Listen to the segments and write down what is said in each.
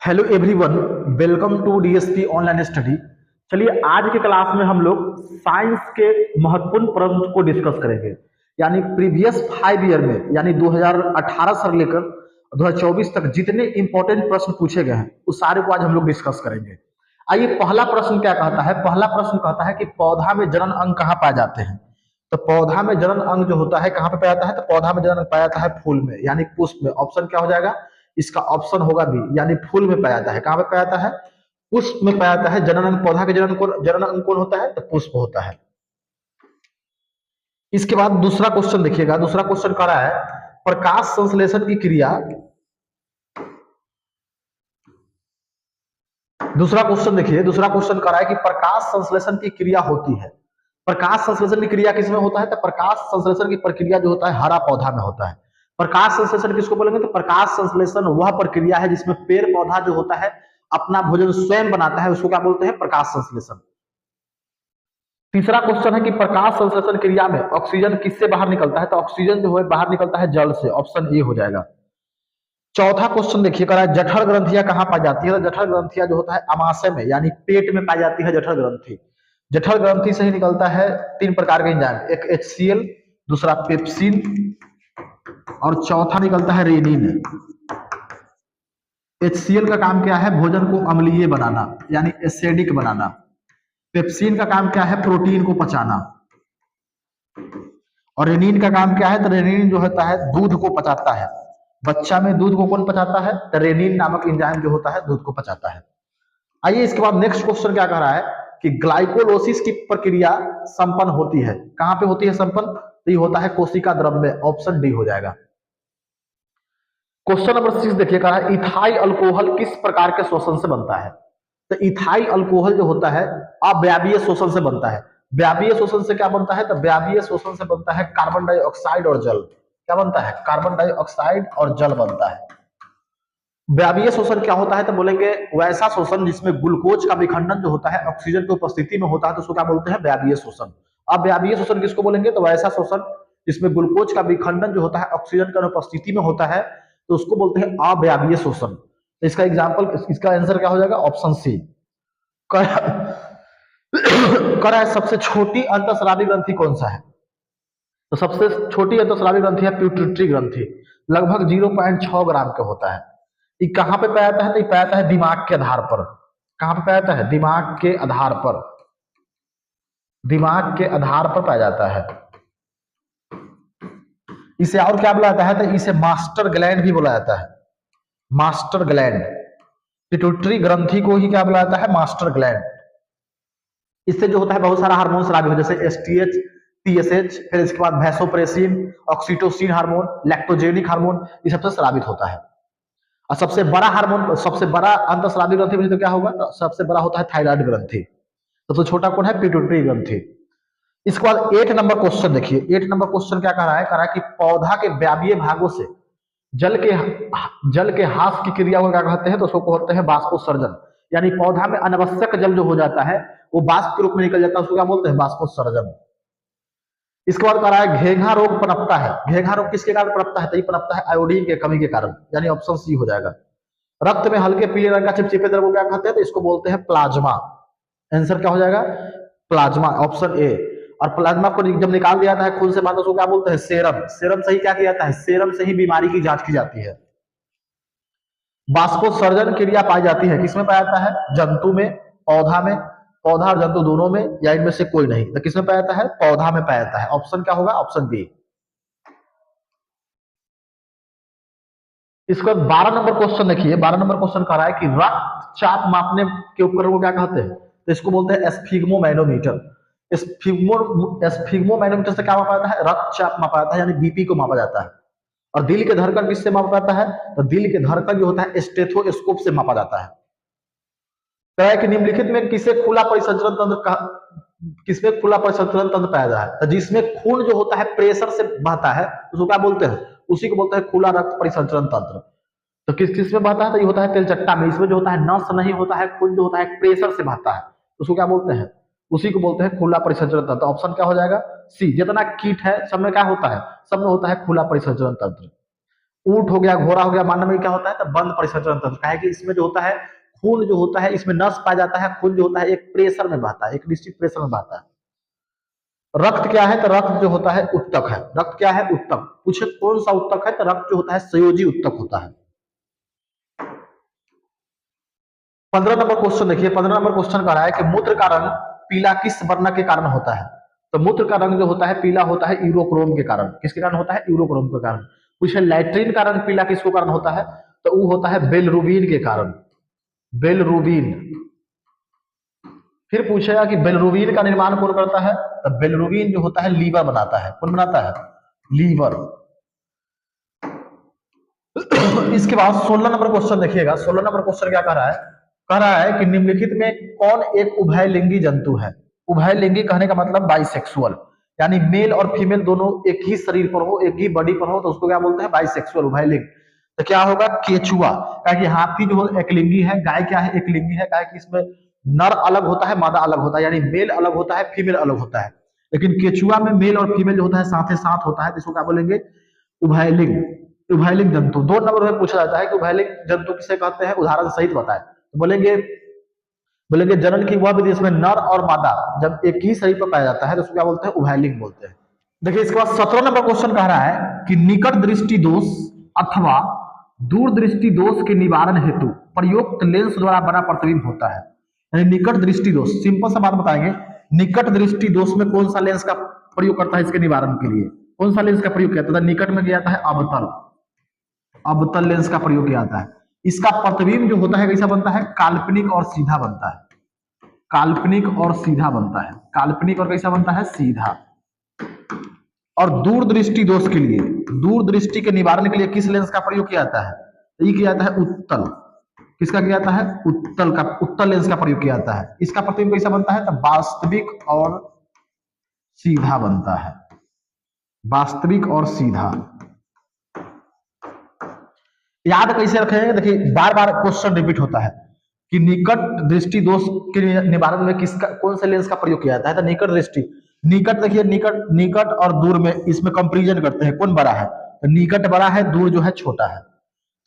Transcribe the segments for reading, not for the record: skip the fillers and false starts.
Hello everyone, welcome to DSP online study. चलिए आज के क्लास में हम लोग साइंस के महत्वपूर्ण प्रश्न को डिस्कस करेंगे। यानी प्रीवियस 5 ईयर में यानी 2018 से लेकर 2024 तक जितने इंपॉर्टेंट प्रश्न पूछे गए हैं उस सारे को आज हम लोग डिस्कस करेंगे। आइए, पहला प्रश्न क्या कहता है। पहला प्रश्न कहता है कि पौधा में जनन अंग कहाँ पाए जाते हैं। तो पौधा में जनन अंग जो होता है कहाँ पे पाया जाता है, तो पौधा में जनन अंग पाया जाता है फूल में यानी पुष्प में। ऑप्शन क्या हो जाएगा, इसका ऑप्शन होगा बी, यानी फूल में पाया जाता है। कहां पे पाया जाता है, पुष्प में पाया जाता है। जनन अंग, पौधा के जनन अंग कौन होता है, तो पुष्प होता है। इसके बाद दूसरा क्वेश्चन देखिएगा। दूसरा क्वेश्चन कह रहा है प्रकाश संश्लेषण की क्रिया। दूसरा क्वेश्चन देखिए, दूसरा क्वेश्चन कह रहा है कि प्रकाश संश्लेषण की क्रिया होती है। प्रकाश संश्लेषण की क्रिया किसमें होता है, तो प्रकाश संश्लेषण की प्रक्रिया जो होता है हरा पौधा में होता है। प्रकाश संश्लेषण किसको बोलेंगे, तो प्रकाश संश्लेषण वह प्रक्रिया है जिसमें पेड़ पौधा जो होता है अपना भोजन स्वयं बनाता है, उसको क्या बोलते हैं, प्रकाश संश्लेषण। तीसरा क्वेश्चन है कि प्रकाश संश्लेषण क्रिया में ऑक्सीजन किससे बाहर निकलता है, तो ऑक्सीजन जो है बाहर निकलता है जल से। ऑप्शन ए हो जाएगा। चौथा क्वेश्चन देखिए, कह रहा है जठर ग्रंथियां कहां पाई जाती है, तो जठर ग्रंथियां जो होता है अमाशय में यानी पेट में पाई जाती है जठर ग्रंथि। जठर ग्रंथि से ही निकलता है 3 प्रकार के एंजाइम, एक HCl, दूसरा पेप्सिन और चौथा निकलता है रेनिन। HCl का काम क्या है, भोजन को अम्लीय बनाना यानी एसिडिक बनाना। पेप्सिन का काम क्या है, प्रोटीन को पचाना। और रेनिन का काम क्या है, तो रेनिन जो होता है दूध को पचाता है। बच्चा में दूध को कौन पचाता है, तो रेनिन नामक एंजाइम जो होता है दूध को पचाता है। आइए इसके बाद नेक्स्ट क्वेश्चन क्या कह रहा है कि ग्लाइकोलोसिस की प्रक्रिया संपन्न होती है, कहां पे होती है संपन्न, तो ये होता है कोशिका द्रव में। ऑप्शन डी हो जाएगा। क्वेश्चन नंबर 6 देखिए, कह रहा है इथाइल अल्कोहल किस प्रकार के शोषण से बनता है। तो इथाइल अल्कोहल जो होता है अव्यापीय शोषण से बनता है। व्यापीय शोषण से क्या बनता है, तो व्यापीय शोषण से बनता है कार्बन डाइऑक्साइड और जल। क्या बनता है, कार्बन डाइऑक्साइड और जल बनता है। व्यापीय शोषण क्या होता है, तो बोलेंगे वैसा शोषण जिसमें ग्लूकोज का विखंडन जो होता है ऑक्सीजन की उपस्थिति में होता है, तो उसको क्या बोलते हैं, व्यापीय शोषण। अब व्यापीय शोषण किसको बोलेंगे, तो वैसा शोषण जिसमें ग्लूकोज का विखंडन जो होता है ऑक्सीजन की उपस्थिति में होता है, तो उसको बोलते हैं अव्यापीय शोषण। तो इसका एग्जाम्पल, इसका आंसर क्या हो जाएगा, ऑप्शन सी। करा है सबसे छोटी अंतःस्रावी ग्रंथि कौन सा है, तो सबसे छोटी अंतःस्रावी ग्रंथि है पिट्यूटरी ग्रंथि, लगभग 0.6 ग्राम का होता है। ये कहां पे पाया जाता है, तो ये पाया जाता है दिमाग के आधार पर। कहां पे पाया जाता है, दिमाग के आधार पर। दिमाग के आधार पर पाया जाता है। इसे और क्या बोला जाता है, तो इसे मास्टर ग्लैंड भी बोला जाता है। मास्टर ग्लैंड, पिट्यूटरी ग्रंथि को ही क्या बोला जाता है, मास्टर ग्लैंड। इससे जो होता है बहुत सारा हार्मोन स्रावित हो, जैसे एसटीएच, टीएसएच, फिर इसके बाद vasopressin, oxytocin hormone, lactogenic hormone, ये सबसे स्रावित होता है। और सबसे बड़ा हार्मोन, सबसे बड़ा अंतःस्रावी ग्रंथि में तो क्या होगा, तो सबसे बड़ा होता है थायराइड ग्रंथि। सबसे छोटा कौन है, पिट्यूटरी ग्रंथि। इसके बाद 8 नंबर क्वेश्चन देखिए। 8 नंबर क्वेश्चन क्या कह रहा है, कह रहा है कि पौधा के व्यापीय भागों से जल के ह्रास की क्रिया को क्या कहते हैं, तो उसको कहते हैं बाष्पोत्सर्जन। यानी पौधा में अनावश्यक जल जो हो जाता है वो बाष्प के रूप में निकल जाता है, उसको क्या बोलते हैं, बाष्पोत्सर्जन। इसके बाद कह रहा है घेंघा रोग पनपता है। घेंघा रोग किसके कारण पनपता है, तो ये पनपता है आयोडीन के कमी के कारण, यानी ऑप्शन सी हो जाएगा। रक्त में हल्के पीले रंग का चिपचिपे द्रव को क्या कहते हैं, तो इसको बोलते हैं प्लाज्मा। आंसर क्या हो जाएगा, प्लाज्मा, ऑप्शन ए। और प्लाज्मा को जब निकाल दिया जाता है खून से बाहर, उसको क्या बोलते हैं, सेरम। सेरम से ही क्या किया जाता है, सेरम से ही बीमारी की जांच की जाती है। बाष्पोत्सर्जन क्रिया पाई जाती है किसमें पाया जाता है, जंतु में, पौधा में, पौधा और जंतु दोनों में, या इनमें से कोई नहीं, तो किसमें पाया जाता है, पौधा में पाया जाता है। ऑप्शन क्या होगा, ऑप्शन बी। इसके बाद 12 नंबर क्वेश्चन देखिए। 12 नंबर क्वेश्चन कह रहा है कि रक्तचाप मापने के उपकरण को क्या कहते हैं, तो इसको बोलते हैं स्फिग्मोमैनोमीटर। स्फिग्मोमैनोमीटर से क्या मापा जाता है, रक्तचाप मापा जाता है, यानी बीपी को मापा जाता है। और दिल के धड़कन किससे मापा जाता है, तो दिल के धड़कन जो होता है स्टेथोस्कोप से मापा जाता है। कह है कि निम्नलिखित में किसे खुला परिसंचरण तंत्र, किसमें खुला परिसंचरण तंत्र पाया जाता है, तो जिसमें खून जो होता है प्रेशर से बहता है उसको क्या बोलते हैं, उसी को बोलते हैं खुला रक्त परिसंचरण तंत्र। तो किस किस में बहता है, तो ये होता है तेलचट्टा में। इसमें जो होता है नस नहीं होता है, खून जो होता है प्रेशर से बहता है, उसको क्या बोलते हैं, उसी को बोलते हैं खुला परिसंचरण तंत्र। ऑप्शन क्या हो जाएगा, सी। जितना कीट है सब में क्या होता है, सब में होता है खुला परिसंचरण तंत्र। ऊंट हो गया, घोड़ा हो गया, मानव में क्या होता है तो बंद परिसंचरण तंत्र। काहे कि इसमें जो होता है खून जो होता है, इसमें नस पाया जाता है, खून जो होता है एक प्रेशर में बहता है, एक निश्चित प्रेशर में बहता है। रक्त क्या है तो रक्त जो होता है उत्तक है। रक्त क्या है? उत्तक। पूछे कौन सा उत्तक है तो रक्त जो होता है संयोजी उत्तक होता है। 15 नंबर क्वेश्चन देखिए, 15 नंबर क्वेश्चन कह रहा है कि मूत्र का रंग पीला किस वर्ण के कारण होता है? तो मूत्र का रंग जो होता है पीला होता है यूरोक्रोम के कारण। किसके कारण होता है? यूरोक्रोम के कारण। पूछे लैट्रिन का रंग पीला किसके कारण होता है? तो वो होता है बिलिरुबिन के कारण। बिलिरुबिन। फिर पूछेगा कि बिलिरुबिन का निर्माण कौन करता है? तो बिलिरुबिन जो होता है लीवर बनाता है। कौन बनाता है? लीवर। इसके बाद 16 नंबर क्वेश्चन देखिएगा। 16 नंबर क्वेश्चन क्या कह रहा है? कह रहा है कि निम्नलिखित में कौन एक उभयलिंगी जंतु है? उभयलिंगी कहने का मतलब बाइसेक्सुअल, यानी मेल और फीमेल दोनों एक ही शरीर पर हो, एक ही बॉडी पर हो, तो उसको क्या बोलते हैं? बाइसेक्सुअल, उभयलिंग। तो क्या होगा? केचुआ। क्या कि हाथी जो है एकलिंगी है, गाय क्या है? एकलिंगी है। क्या कि इसमें नर अलग होता है, मादा अलग होता है, यानी मेल अलग होता है, फीमेल अलग होता है। लेकिन केचुआ में मेल और फीमेल जो होता है साथ ही साथ होता है, तो इसको क्या बोलेंगे? उभयलिंग। उभयलिंग जंतु। 2 नंबर में पूछा जाता है कि उभयलिंग जंतु किसे कहते हैं? उदाहरण सहित बताएं। तो बोलेंगे बोलेंगे जनन की वह विधि जिसमें नर और मादा जब एक ही शरीर पर पाया जाता है तो उसको क्या बोलते हैं? उभयलिंग बोलते हैं। देखिए इसके बाद 17 नंबर क्वेश्चन कह रहा है कि निकट दृष्टि दोष अथवा दूर दृष्टि दोष के निवारण हेतु प्रयुक्त लेंस द्वारा बना प्रतिबिंब होता है। यानी निकट दृष्टि दोष, सिंपल सा बात बताएंगे, निकट दृष्टि दोष में कौन सा लेंस का प्रयोग करता है इसके निवारण के लिए? कौन सा लेंस का प्रयोग किया जाता है? निकट में किया जाता है अवतल। अवतल लेंस का प्रयोग किया जाता है। इसका प्रतिबिंब जो होता है कैसा बनता है? काल्पनिक और सीधा बनता है। काल्पनिक और सीधा बनता है। काल्पनिक और कैसा बनता है? सीधा। और दूर दृष्टि दोष के लिए, दूर दृष्टि के निवारण के लिए किस लेंस का प्रयोग किया जाता है? ये किया जाता है उत्तल। किसका किया जाता है? उत्तल का, उत्तल लेंस का प्रयोग किया जाता है। इसका प्रतिबिंब कैसा बनता है? तो वास्तविक और सीधा बनता है। वास्तविक और सीधा। याद कैसे रखेंगे? देखिए बार बार क्वेश्चन रिपीट होता है कि निकट दृष्टि दोष के निवारण में किसका, कौन से लेंस का प्रयोग किया जाता है? तो निकट दृष्टि। निकट देखिए, निकट निकट और दूर में इसमें कंपैरिजन करते हैं, कौन बड़ा है? तो निकट बड़ा है, दूर जो है छोटा है।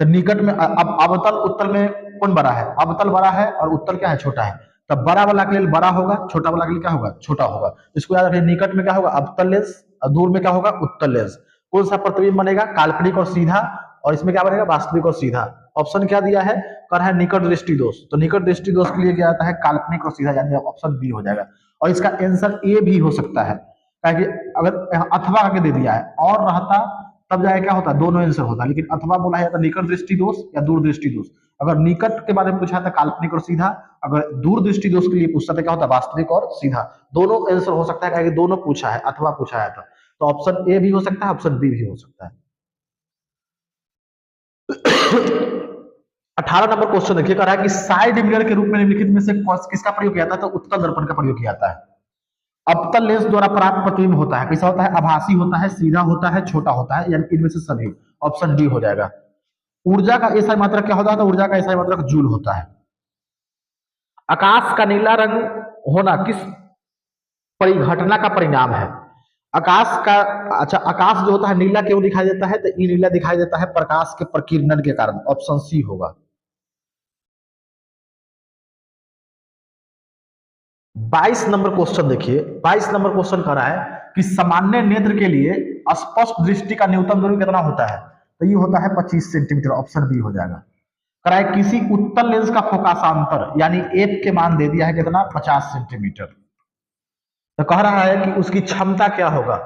तो निकट में अब अवतल उत्तल में कौन बड़ा है? अवतल बड़ा है और उत्तल क्या है? छोटा है। तब बड़ा वाला के लिए बड़ा होगा, छोटा वाला के लिए क्या होगा? छोटा होगा। इसको याद रखिए, निकट में क्या होगा? अवतल लेंस, और दूर में क्या होगा? उत्तल लेंस। कौन सा प्रतिबिंब बनेगा? काल्पनिक और सीधा। और इसमें क्या बनेगा? वास्तविक और सीधा। ऑप्शन क्या दिया है? कर है निकट दृष्टि दोष। तो निकट दृष्टि दोष के लिए क्या आता है? काल्पनिक और सीधा, यानी ऑप्शन बी हो जाएगा। और इसका आंसर ए भी हो सकता है, ताकि अगर अथवा आगे दे दिया है और रहता तब जाए क्या होता? दोनों आंसर होता, लेकिन अथवा बोला है तो निकट दृष्टि दोष या दूर दृष्टि दोष। अगर निकट के बारे में पूछा था काल्पनिक और सीधा, अगर दूर दृष्टि दोष के लिए पूछता था क्या होता? वास्तविक और सीधा। दोनों आंसर हो सकता है, दोनों पूछा है, अथवा पूछा है तो ऑप्शन ए भी हो सकता है, ऑप्शन बी भी हो सकता है। 18 नंबर क्वेश्चन देखिए, कह रहा है कि साइड मिरर के रूप में निम्नलिखित में से किसका प्रयोग किया जाता है? तो उत्तल दर्पण का प्रयोग किया जाता है। अवतल लेंस द्वारा प्राप्त प्रतिबिंब होता है, कैसा होता है? आभासी होता है, सीधा होता है, छोटा होता है, यानी इनमें से सभी। ऑप्शन डी हो जाएगा। ऊर्जा का एसआई मात्रक क्या होता है? तो ऊर्जा का एसआई मात्रक जूल होता है। आकाश का नीला रंग होना किस परिघटना का परिणाम है? आकाश का, अच्छा आकाश जो होता है नीला क्यों दिखाई देता है? तो ये नीला दिखाई देता है प्रकाश के प्रकीर्णन के कारण। ऑप्शन सी होगा। 22 नंबर क्वेश्चन देखिए, 22 नंबर क्वेश्चन कह रहा है कि सामान्य नेत्र के लिए स्पष्ट दृष्टि का न्यूनतम दूरी कितना होता है? तो ये होता है 25 सेंटीमीटर। ऑप्शन बी हो जाएगा। कह रहा है किसी उत्तल लेंस का फोकासांतर यानी एफ के मान दे दिया है कितना? 50 सेंटीमीटर। तो कह रहा है कि उसकी क्षमता क्या होगा,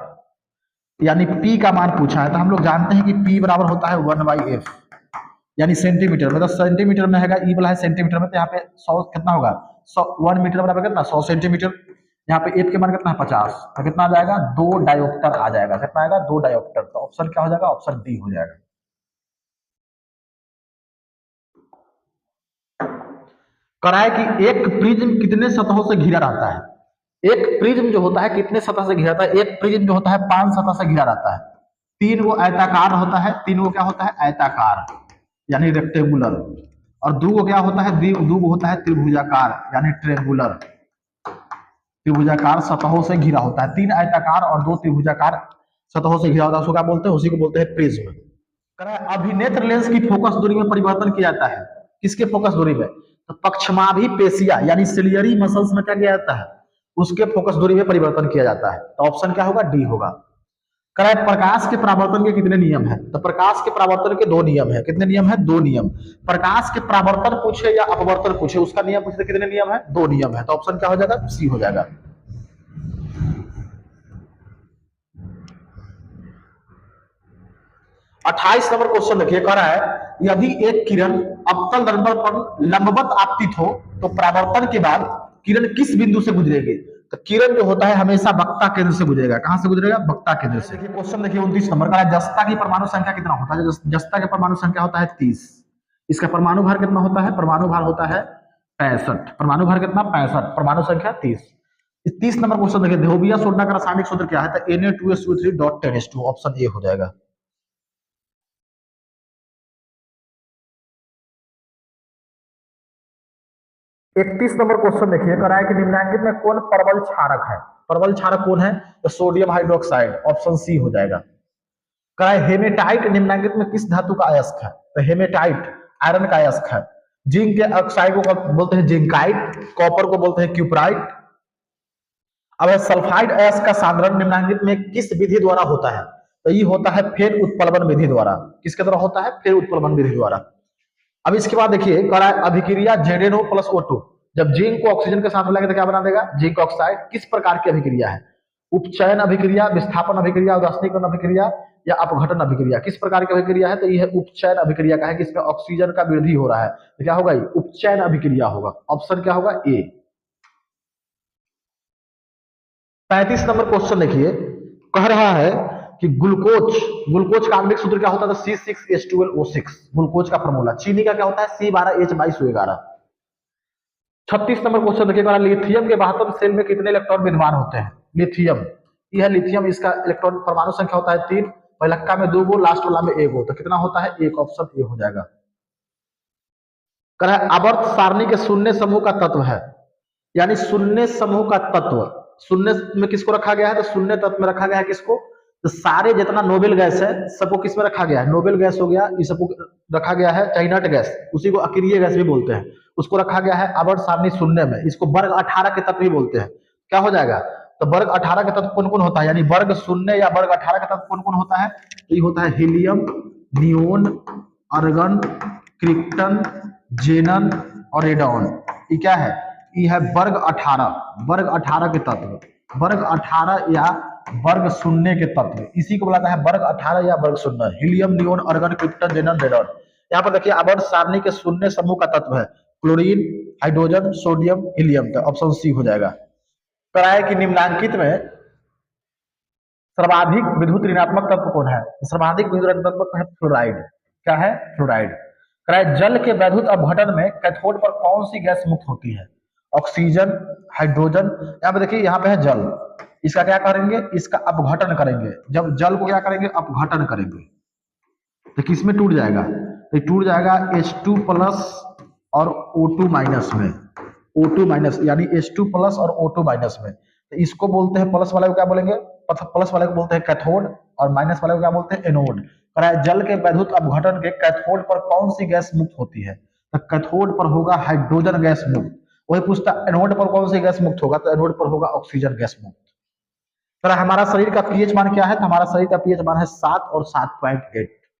यानी पी का मान पूछा है। तो हम लोग जानते हैं कि पी बराबर होता है 1/f, यानी सेंटीमीटर में। तो सेंटीमीटर में है, ई वाला है सेंटीमीटर में, तो यहाँ पे 100 कितना होगा? 100, 1 मीटर बराबर कितना? 100 सेंटीमीटर। यहाँ पे एफ के मान कितना है? 50। तो कितना आ जाएगा? 2 डायोप्टर आ जाएगा। कितना आएगा? 2 डायोप्टर। तो ऑप्शन क्या हो जाएगा? ऑप्शन डी हो जाएगा। कराए कि एक प्रिज्म कितने सतहों से घिरा रहता है? एक प्रिज्म जो होता है कितने सतह से घिरा रहता है? एक प्रिज्म जो होता है 5 सतह से घिरा रहता है। 3 वो आयताकार होता है, 3 वो क्या होता है? आयताकार, यानी रेक्टेंगुलर। और 2 वो क्या होता है? 2 वो होता है त्रिभुजाकार, यानी ट्रेंगुलर। त्रिभुजाकार सतहों से घिरा होता है। 3 आयताकार और 2 त्रिभुजाकार सतहों से घिरा होता है, उसको क्या बोलते हैं? उसी को बोलते हैं प्रिज्म। अभिनेत्र लेंस की फोकस दूरी में परिवर्तन किया जाता है। किसके फोकस दूरी में? तो पक्षमाभि पेशिया यानी सिलियरी मसल्स में क्या किया जाता है? उसके फोकस दूरी में परिवर्तन किया जाता है। तो ऑप्शन क्या होगा? डी होगा। प्रकाश के परावर्तन के कितने नियम है? तो प्रकाश के परावर्तन के दो नियम है। कितने नियम है? दो नियम। प्रकाश के परावर्तन पूछे या अपवर्तन पूछे, उसका नियम पूछे तो कितने नियम है? दो नियम है। तो ऑप्शन क्या हो जाएगा? सी हो जाएगा। 28 नंबर क्वेश्चन देखिए, कह रहा है यदि एक किरण अवतल दर्पण पर लंबवत आपतित हो तो परावर्तन के बाद किरण किस बिंदु से गुजरेगी? तो किरण जो होता है हमेशा वक्ता केंद्र से गुजरेगा। कहां से गुजरेगा? वक्ता केंद्र से। क्वेश्चन देखिए 29 नंबर का, जस्ता की परमाणु संख्या कितना होता है? जस्ता की परमाणु संख्या होता है 30। इसका परमाणु भार कितना होता है? परमाणु भार होता है 65। परमाणु भार कितना? 65। परमाणु संख्या 30। 30 नंबर क्वेश्चन देखिए, ध्रुवीय सोडा का रासायनिक सूत्र क्या है? तो Na2SO3.10H2। ऑप्शन ए हो जाएगा। 31 नंबर क्वेश्चन देखिए, कह रहा है कि निम्नलिखित में कौन प्रबल क्षारक है? प्रबल क्षारक कौन है? तो सोडियम हाइड्रोक्साइड। ऑप्शन सी हो जाएगा। कह रहा है हेमेटाइट निम्नलिखित में किस धातु का अयस्क है? तो हेमेटाइट आयरन का अयस्क है। जिंक के ऑक्साइड को बोलते हैं जिंकाइट, कॉपर को बोलते हैं क्यूपराइट। अब सल्फाइड अयस्क का सांद्रण निम्नलिखित में किस विधि द्वारा होता है? तो ये होता है फेर उत्प्लवन विधि द्वारा। किसके द्वारा होता है? फेर उत्प्लवन विधि द्वारा। अब इसके बाद देखिए, कह रहा है अभिक्रिया ZnO+O2 जब जिंक को ऑक्सीजन के साथ मिलाएंगे तो क्या बना देगा? Zinc oxide. किस प्रकार की अभिक्रिया है? उपचयन अभिक्रिया, विस्थापन अभिक्रिया, उदासीनीकरण अभिक्रिया या अपघटन अभिक्रिया? किस प्रकार की अभिक्रिया है? तो यह उपचयन अभिक्रिया का है कि इसमें ऑक्सीजन का वृद्धि हो रहा है। तो क्या होगा? ये उपचयन अभिक्रिया होगा। ऑप्शन क्या होगा? ए। 35 नंबर क्वेश्चन देखिए, कह रहा है कि ग्लूकोज का आणविक सूत्र क्या होता है? C6H12O6 ग्लूकोज का फॉर्मूला। चीनी का क्या होता है? C12H2211। 36 नंबर क्वेश्चन देखिएगा, लिथियम के 72 सेल में कितने इलेक्ट्रॉन विद्यमान होते हैं? लिथियम, यह लिथियम, इसका इलेक्ट्रॉन परमाणु संख्या होता है 3। पहलक्का में 2 गो, लास्ट वाला में 1 गो। तो कितना होता है? 1। ऑप्शन ए हो जाएगा। कह आवर्त सारणी के शून्य समूह का तत्व है, यानी शून्य समूह का तत्व शून्य में किसको रखा गया है? तो शून्य तत्व में रखा गया है किसको? तो सारे जितना नोबेल गैस है सबको किस में रखा गया है? नोबेल गैस हो गया, इस सबको रखा गया है चाइनट गैस, उसी को अक्रिय गैस भी बोलते हैं, उसको रखा गया है आवर्त सारणी शून्य में। इसको वर्ग 18 के तत्व भी बोलते हैं। क्या हो जाएगा? तो वर्ग 18 के तत्व कौन कौन होता है? यानी वर्ग शून्य या वर्ग 18 के तत्व कौन कौन होता है? तो ये होता है हीलियम, नियोन, अर्गन, क्रिप्टन, जेनन और रेडॉन। ये क्या है? ये है वर्ग 18। वर्ग 18 के तत्व, वर्ग 18 या वर्ग शून्य के तत्व, इसी को बुलाता है वर्ग 18 या वर्ग शून्य। Helium, neon, organ, krypton, जेनन, radon. यहाँ पर देखिए आवर्त सारणी के शून्य समूह का तत्व है क्लोरीन, हाइड्रोजन, सोडियम, हीलियम। तो ऑप्शन सी हो जाएगा। कराए कि निम्नांकित में सर्वाधिक विद्युत ऋणात्मक तत्व कौन है? सर्वाधिक विद्युत ऋणात्मक तत्व है फ्लोराइड। क्या है? फ्लोराइड। कराए जल के वैद्युत अपघटन में कैथोड पर कौन सी गैस मुक्त होती है? Oxygen, hydrogen. यहाँ पे देखिए, यहाँ पे है जल, इसका क्या करेंगे? इसका अपघटन करेंगे। जब जल को क्या करेंगे? अपघटन करेंगे तो किसमें टूट जाएगा? तो टूट जाएगा H2+ और O2- में। O2- यानी H2+ और O2- में। तो इसको बोलते हैं, प्लस वाले को क्या बोलेंगे? प्लस वाले को बोलते हैं कैथोड और माइनस वाले को क्या बोलते हैं? एनोड। जल के वैद्युत अपघटन के कैथोड पर कौन सी गैस मुक्त होती है? तो कैथोड पर होगा हाइड्रोजन गैस मुक्त। वही पूछता एनोड पर कौन सी गैस मुक्त होगा? तो एनोड पर होगा ऑक्सीजन गैस मुक्त। हमारा शरीर का पीएच मान क्या है? तो हमारा शरीर का पीएच मान है 7 और 7.8।